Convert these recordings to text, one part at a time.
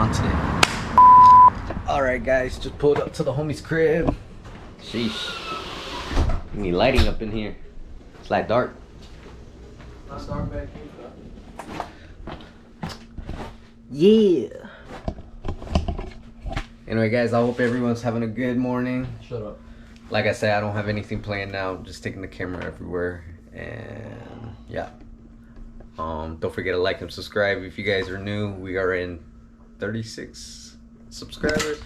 on today. Alright guys, just pulled up to the homie's crib. Sheesh. We need lighting up in here. It's like dark. Not dark back Yeah. here. Anyway guys, I hope everyone's having a good morning. Shut up. Like I said, I don't have anything planned now. I'm just taking the camera everywhere. And yeah. Don't forget to like and subscribe if you guys are new. We are in 36 subscribers.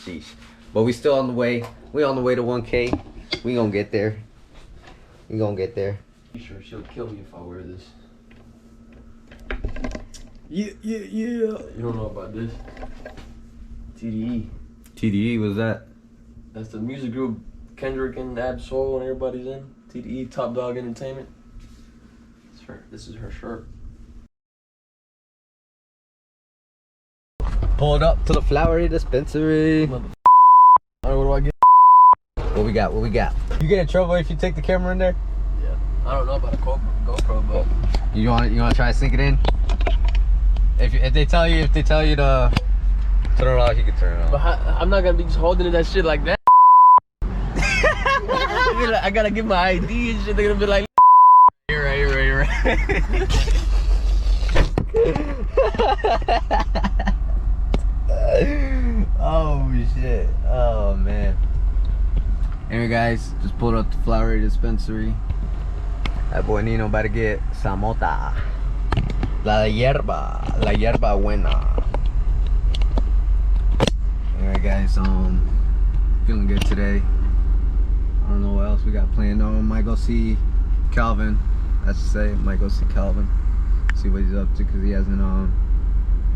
Sheesh. But we still on the way. We on the way to 1K. We gonna get there. We gonna get there. You sure she'll kill me if I wear this? Yeah. You don't know about this? TDE. TDE, what's that? That's the music group Kendrick and Absol and everybody's in. TDE, Top Dog Entertainment. This is her shirt. Pulled up to the flowery dispensary. Alright, what do I get? What we got? What we got? You get in trouble if you take the camera in there? Yeah. I don't know about a GoPro, but You want to try to sink it in? If they tell you to turn it off, you can turn it off. But I'm not gonna be just holding that shit like that. I gotta give my ID and shit. They're gonna be like, you're right. Oh shit. Oh man. Anyway guys, just pulled up the flowery dispensary. That boy Nino about to get samota. La hierba buena. Anyway guys, feeling good today. I don't know what else we got planned on. Might go see Calvin. I should say, might go see Calvin. See what he's up to, because he hasn't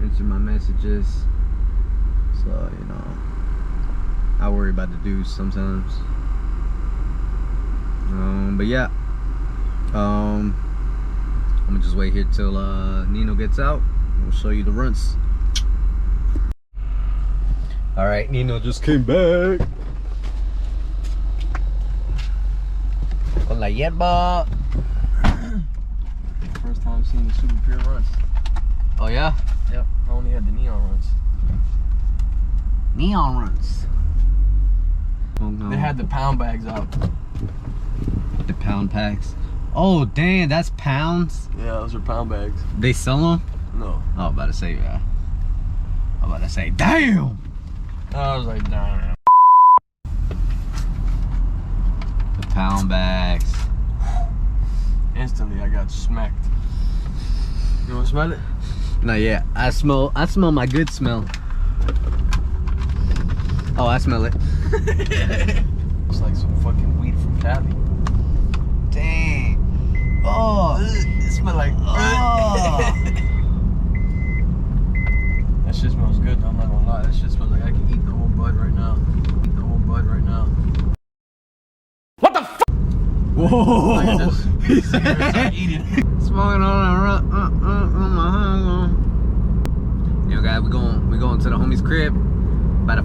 answered my messages. So, you know, I worry about the dudes sometimes. But yeah, I'm gonna just wait here till Nino gets out. We'll show you the runs. All right, Nino just came back. Con la hierba. first time seeing the super pure runs. Oh yeah? Yep. I only had the neon runs. Neon runs. Oh no. They had the pound bags out. The pound packs. Oh dang, that's pounds. Yeah, those are pound bags. They sell them? No. I was about to say, yeah. I'm about to say, damn. I was like, damn. The pound bags. Instantly, I got smacked. You wanna smell it? Not yet. I smell my good smell. Oh, I smell it. It's like some fucking weed from Cali. Dang. Oh. It smells like. Oh. That shit smells good. I'm not gonna lie. That shit smells like I can eat the whole bud right now. What the fuck? Whoa. Like this. Eating. Smoking on my hunger. Yo guys, we going to the homie's crib. About to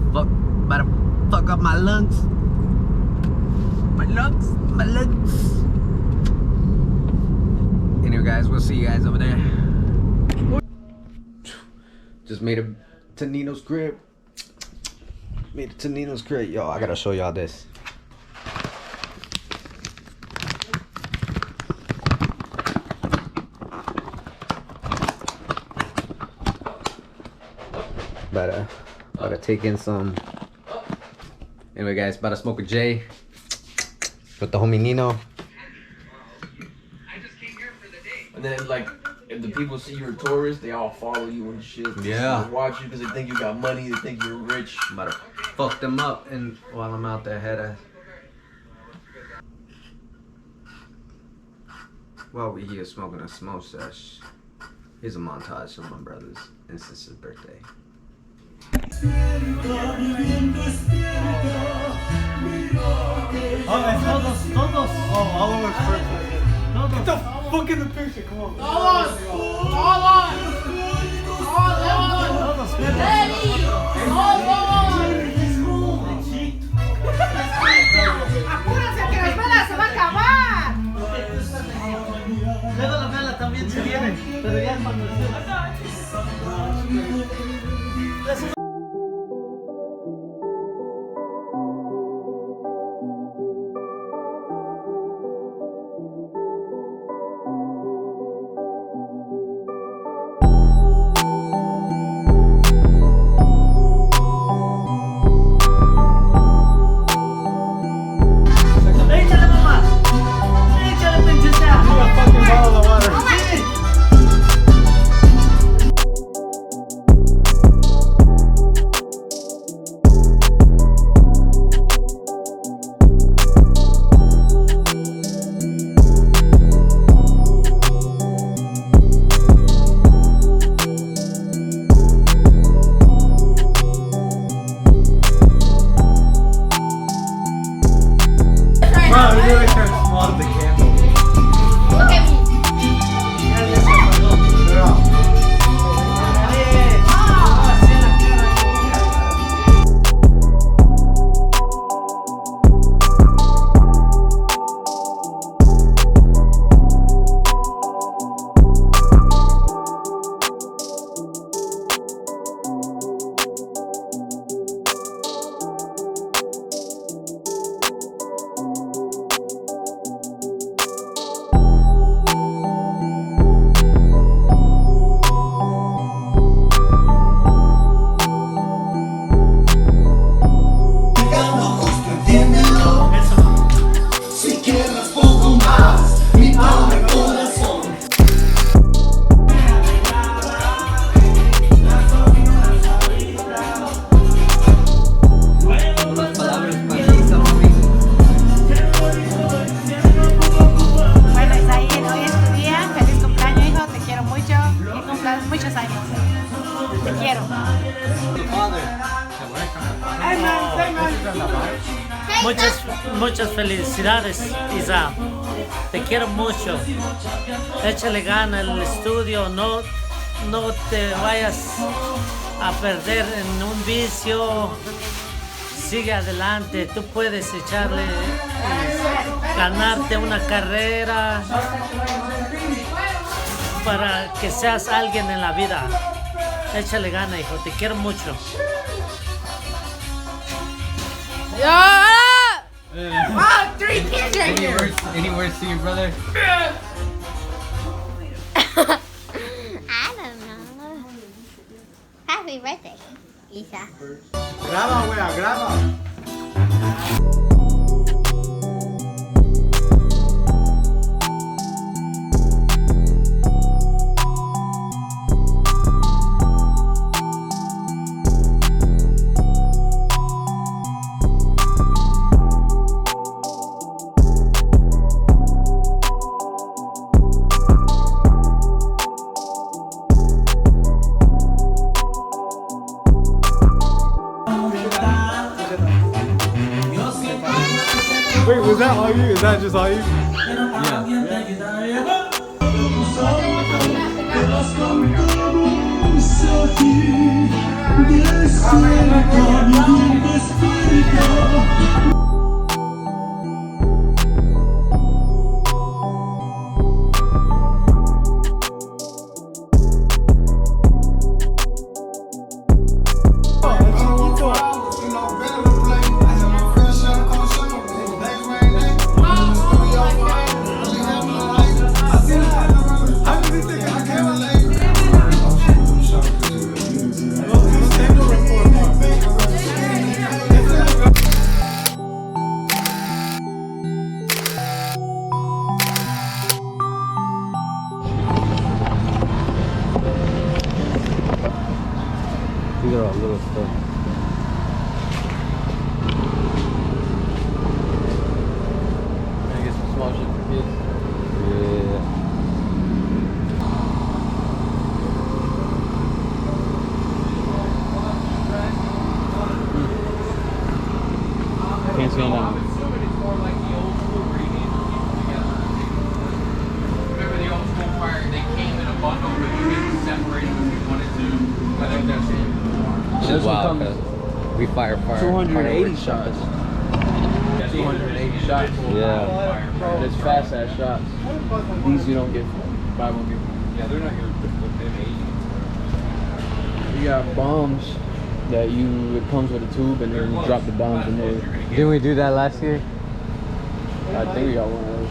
fuck up my lungs. My lungs. Anyway guys, we'll see you guys over there. Just made it to Nino's crib. Yo, I gotta show y'all this. About to take in some. Anyway guys, about to smoke a J with the homie Nino. And then like, if the people see you're a tourist, they all follow you and shit. Yeah. They watch you because they think you got money, they think you're rich. I'm about to fuck them up, and while I'm out there, while we here smoking a smoke sesh, here's a montage of my brother's and sister's birthday. Todos. Oh, Oliver's birthday. Get the fuck in the picture, come on. Todos. Apúrense que la vela se va a acabar. Luego la vela también se viene, pero ya cuando Muchas felicidades, Isa. Te quiero mucho. Échale gana en el estudio. No te vayas a perder en un vicio. Sigue adelante. Tú puedes echarle, ganarte una carrera para que seas alguien en la vida. Échale gana, hijo. Te quiero mucho. Oh, 3 kids right here. Any words to your brother? I don't know. Happy birthday, Isa. Graba, wea, graba. Wait, was that all you? Is that just all you? These are all little stuff. Gonna get some small shit for kids. Yeah. Can't say no. This wild, cause we fire 280 shots. 280 shots. Yeah. It's fast ass shots. These you don't get. Buy one get. Yeah, they're not gonna put them 80. You got bombs that it comes with a tube and then you drop the bombs in there. Didn't we do that last year? I think we got one of those.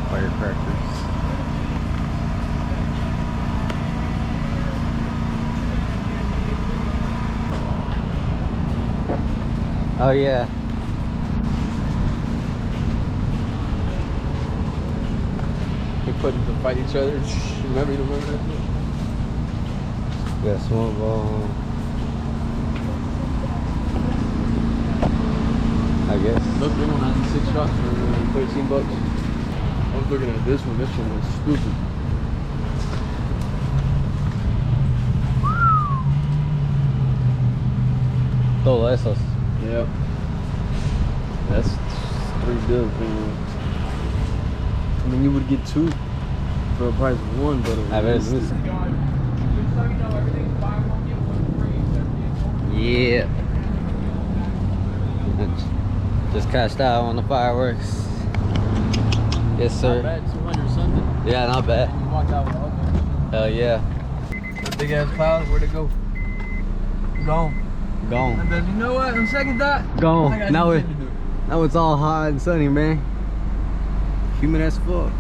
Firecrackers. Oh yeah. They put them to fight each other. Remember that? Got small ball. I guess. Look, they one has 6 shots for $13. I was looking at this one. This one was stupid. Todo esos. Yep. That's $3 bills, man. I mean, you would get 2 for the price of 1, but A ver, this. Yeah. Just cashed out on the fireworks. Yes, sir. not bad, 200 something. Yeah, not bad. You walked out with all that. Hell yeah. The big ass clouds, where'd it go? Gone. Gone. But you know what? On second thought, I Gone. got Now shit to do. it's all hot and sunny, man. Humid as fuck.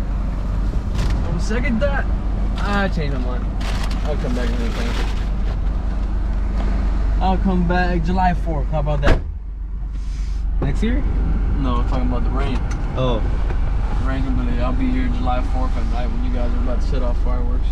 On second thought, I changed my mind. I'll come back and anything. I'll come back July 4th. How about that? Next year? No, I'm talking about the rain. Oh. The rain can be. I'll be here July 4th at night when you guys are about to set off fireworks.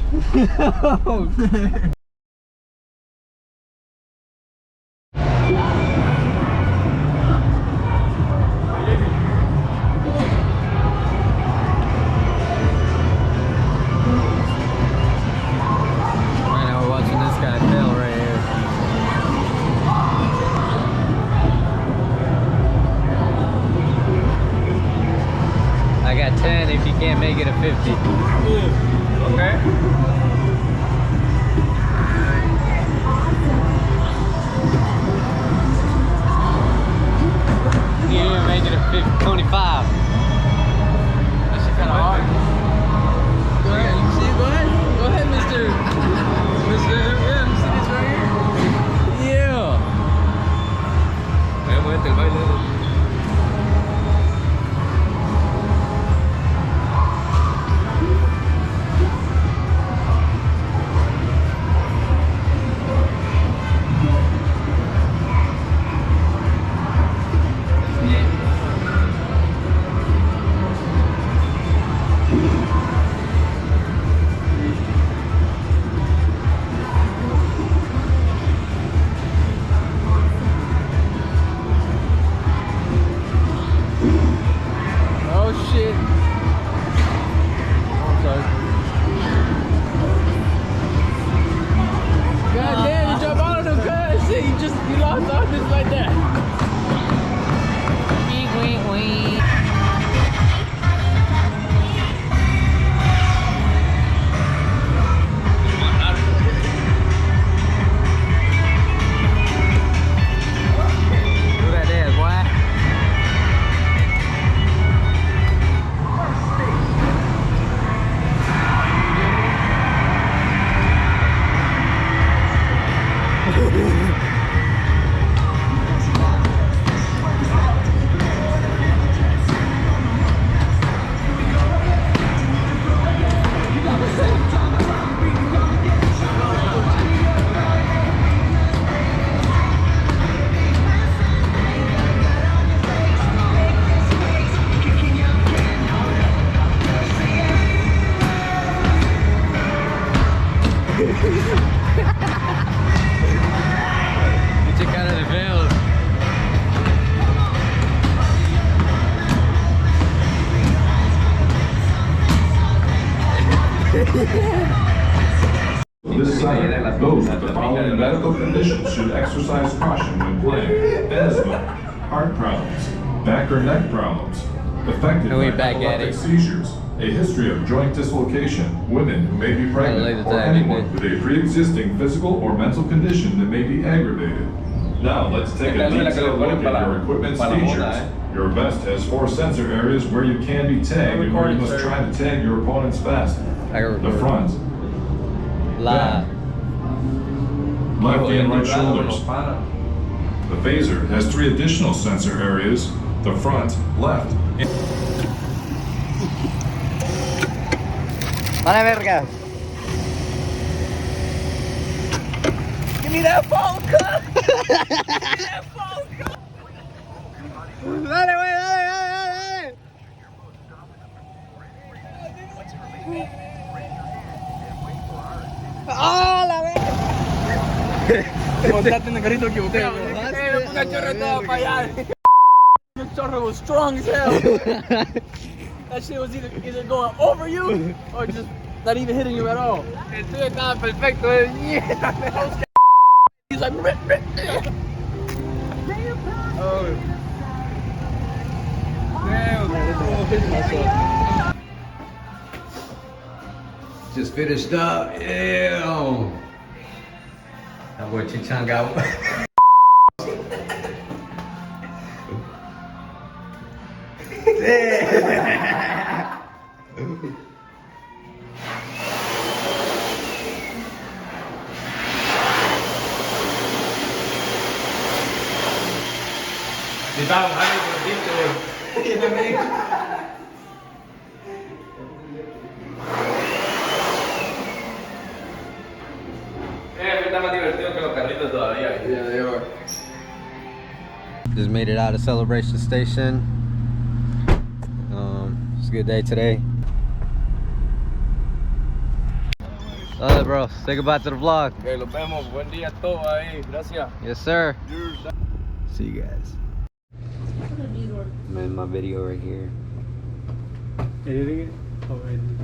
10 if you can't make it a 50. Okay. You didn't make it a 50, 25. That shit kind of hard. Go ahead. You see it? Go ahead. Go ahead, Mr. Yeah, you see this right here? Yeah. Muévete el baile. Oh shit. Oh, I'm sorry. God damn, you jump out of them cuz shit. You lost all just like that. Wee, wee, wee. Look at that, boy. Get your cara de feos. This site, those with the following medical conditions should exercise caution when playing: asthma, heart problems, back or neck problems, affected And we by back at epileptic it. seizures, a history of joint dislocation, women who may be lay pregnant, the or tag, anyone didn't with a pre-existing physical or mental condition that may be aggravated. Now let's take a detailed look at your equipment's features. Your vest has 4 sensor areas where you can be tagged and where you must try to tag your opponents faster. I got The front, La. left and right shoulders. The phaser has 3 additional sensor areas: the front, left, Vale, verga. Give me that phone, cuz! Give me that phone, cuz! Dale, güey, dale. ¡Ah, la verga! Montaste en el carrito equivocado. Ponga el chorro todo para allá. The chorro was strong as hell. That shit was either going over you or just not even hitting you at all. El tuyo estaba perfecto, He's like, rip, rip. Oh. Just finished up. Ew. That boy Chichang got. Estaba bajando con el diente, está más divertido que los carritos todavía. Yeah, they are. Just made it out of Celebration Station. It's a good day today. Dale, bro. Say goodbye to the vlog. Okay, los vemos. Buen día a todos ahí. Gracias. Yes, sir. See you guys. I'm in my video right here. Editing it? Oh, editing.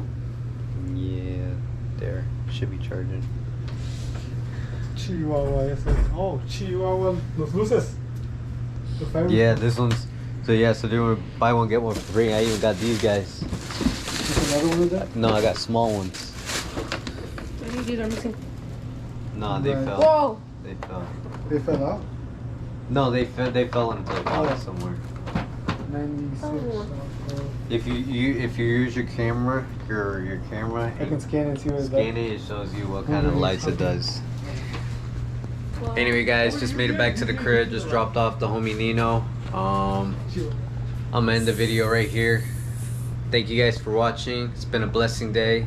Yeah, there. Should be charging. Chihuahua, ese. Oh, Chihuahua, los luces. The fire Yeah, this one's. So yeah, so they were buy one get one for free. I even got these guys. Another one of them? No, I got small ones. No, they Right. fell. Whoa. They fell. They fell out? No, they fell into the water somewhere. 96. Oh. If you use your camera, your camera, I can scan and see what it's scan it, it shows you what kind of lights it does. Anyway, guys, just made it back to the crib. Just dropped off the homie Nino. I'm gonna end the video right here. Thank you guys for watching. It's been a blessing day.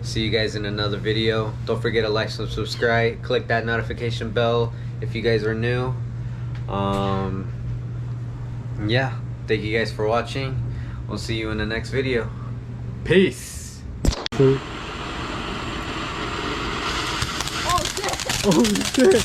See you guys in another video. Don't forget to like and subscribe. Click that notification bell if you guys are new. Yeah, thank you guys for watching. We'll see you in the next video. Peace. Oh shit!